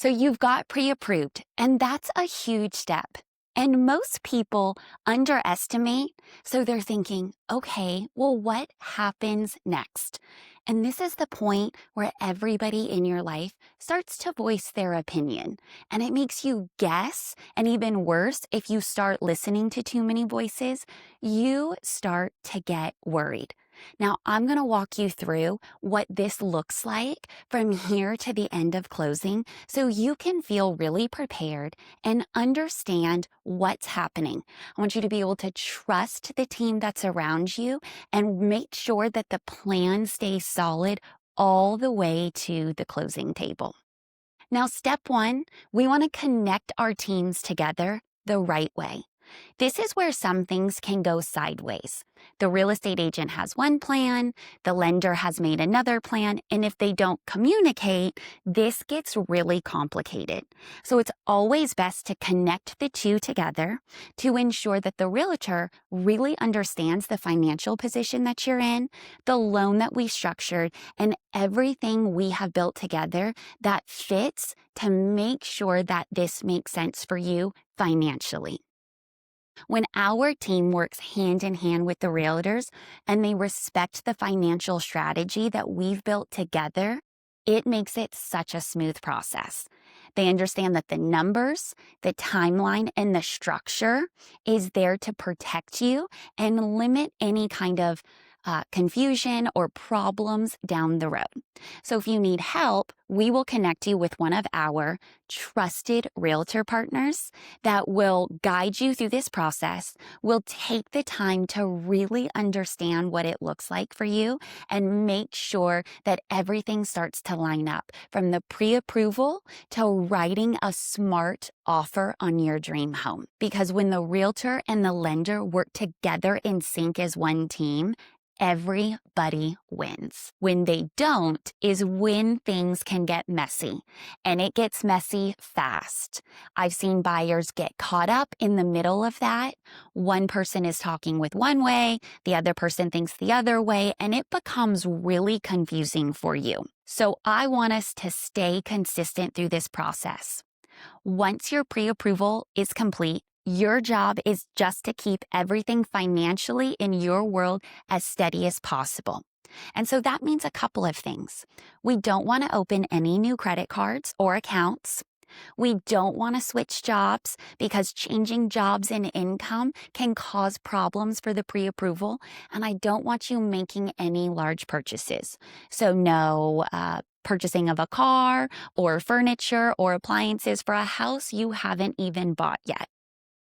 So you've got pre-approved, and that's a huge step. And most people underestimate, so they're thinking, okay, well, what happens next? And this is the point where everybody in your life starts to voice their opinion. And it makes you guess, and even worse, if you start listening to too many voices, you start to get worried. Now, I'm going to walk you through what this looks like from here to the end of closing so you can feel really prepared and understand what's happening. I want you to be able to trust the team that's around you and make sure that the plan stays solid all the way to the closing table. Now, step one, we want to connect our teams together the right way. This is where some things can go sideways. The real estate agent has one plan, the lender has made another plan, and if they don't communicate, this gets really complicated. So it's always best to connect the two together to ensure that the realtor really understands the financial position that you're in, the loan that we structured, and everything we have built together that fits to make sure that this makes sense for you financially. When our team works hand in hand with the realtors and they respect the financial strategy that we've built together, it makes it such a smooth process. They understand that the numbers, the timeline, and the structure is there to protect you and limit any kind of confusion or problems down the road. So if you need help, we will connect you with one of our trusted realtor partners that will guide you through this process, will take the time to really understand what it looks like for you and make sure that everything starts to line up from the pre-approval to writing a smart offer on your dream home. Because when the realtor and the lender work together in sync as one team, everybody wins. When they don't is when things can get messy, and it gets messy fast. I've seen buyers get caught up in the middle of that. One person is talking with one way, the other person thinks the other way, and it becomes really confusing for you. So I want us to stay consistent through this process. Once your pre-approval is complete, your job is just to keep everything financially in your world as steady as possible. And so that means a couple of things. We don't want to open any new credit cards or accounts. We don't want to switch jobs because changing jobs and income can cause problems for the pre-approval. And I don't want you making any large purchases. So no purchasing of a car or furniture or appliances for a house you haven't even bought yet.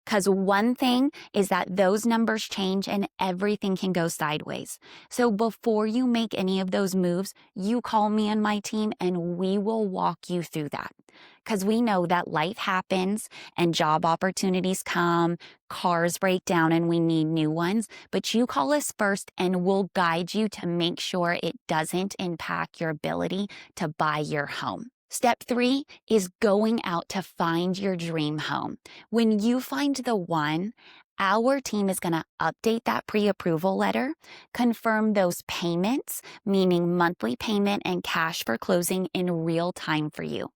Because one thing is that those numbers change and everything can go sideways. So before you make any of those moves, you call me and my team and we will walk you through that. Because we know that life happens and job opportunities come, cars break down and we need new ones. But you call us first and we'll guide you to make sure it doesn't impact your ability to buy your home. Step 3 is going out to find your dream home. When you find the one, our team is going to update that pre-approval letter, confirm those payments, meaning monthly payment and cash for closing in real time for you.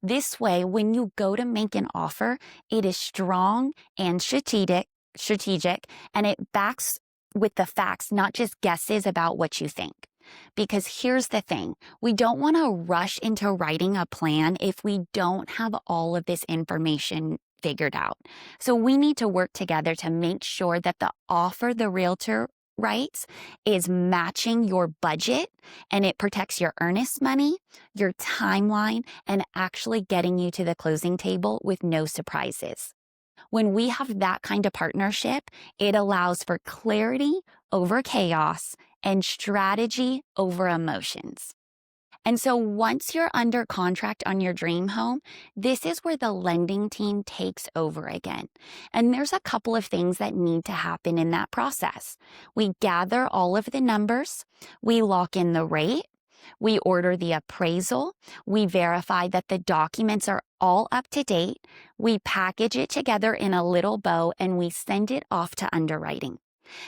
This way, when you go to make an offer, it is strong and strategic, and it backs with the facts, not just guesses about what you think. Because here's the thing, we don't want to rush into writing a plan if we don't have all of this information figured out. So we need to work together to make sure that the offer the realtor writes is matching your budget and it protects your earnest money, your timeline, and actually getting you to the closing table with no surprises. When we have that kind of partnership, it allows for clarity over chaos and strategy over emotions. And so once you're under contract on your dream home, this is where the lending team takes over again. And there's a couple of things that need to happen in that process. We gather all of the numbers, we lock in the rate, we order the appraisal, we verify that the documents are all up to date, we package it together in a little bow, and we send it off to underwriting.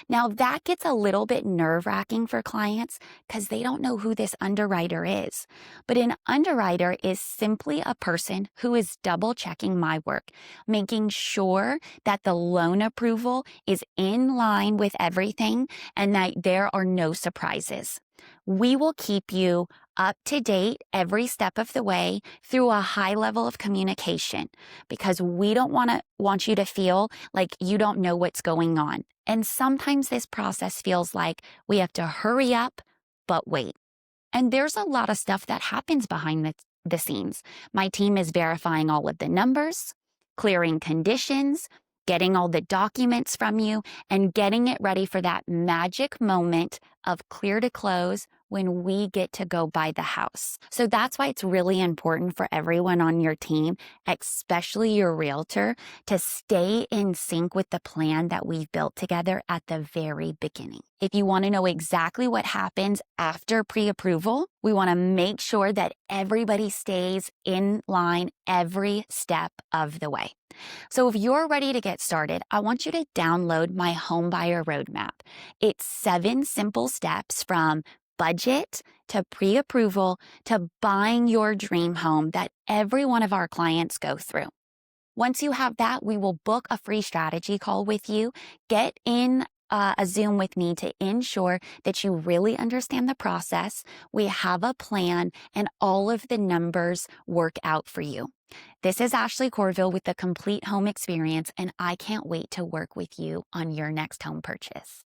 Now, that gets a little bit nerve-wracking for clients because they don't know who this underwriter is. But an underwriter is simply a person who is double-checking my work, making sure that the loan approval is in line with everything and that there are no surprises. We will keep you up to date every step of the way through a high level of communication because we don't want you to feel like you don't know what's going on. And sometimes this process feels like we have to hurry up, but wait. And there's a lot of stuff that happens behind the scenes. My team is verifying all of the numbers, clearing conditions, getting all the documents from you, and getting it ready for that magic moment of clear to close when we get to go buy the house. So that's why it's really important for everyone on your team, especially your realtor, to stay in sync with the plan that we've built together at the very beginning. If you want to know exactly what happens after pre-approval, we want to make sure that everybody stays in line every step of the way. So if you're ready to get started, I want you to download my Homebuyer Roadmap. It's 7 simple steps from budget to pre-approval to buying your dream home that every one of our clients go through. Once you have that, we will book a free strategy call with you, get in a Zoom with me to ensure that you really understand the process, we have a plan, and all of the numbers work out for you. This is Ashley Courville with the Complete Home Experience, and I can't wait to work with you on your next home purchase.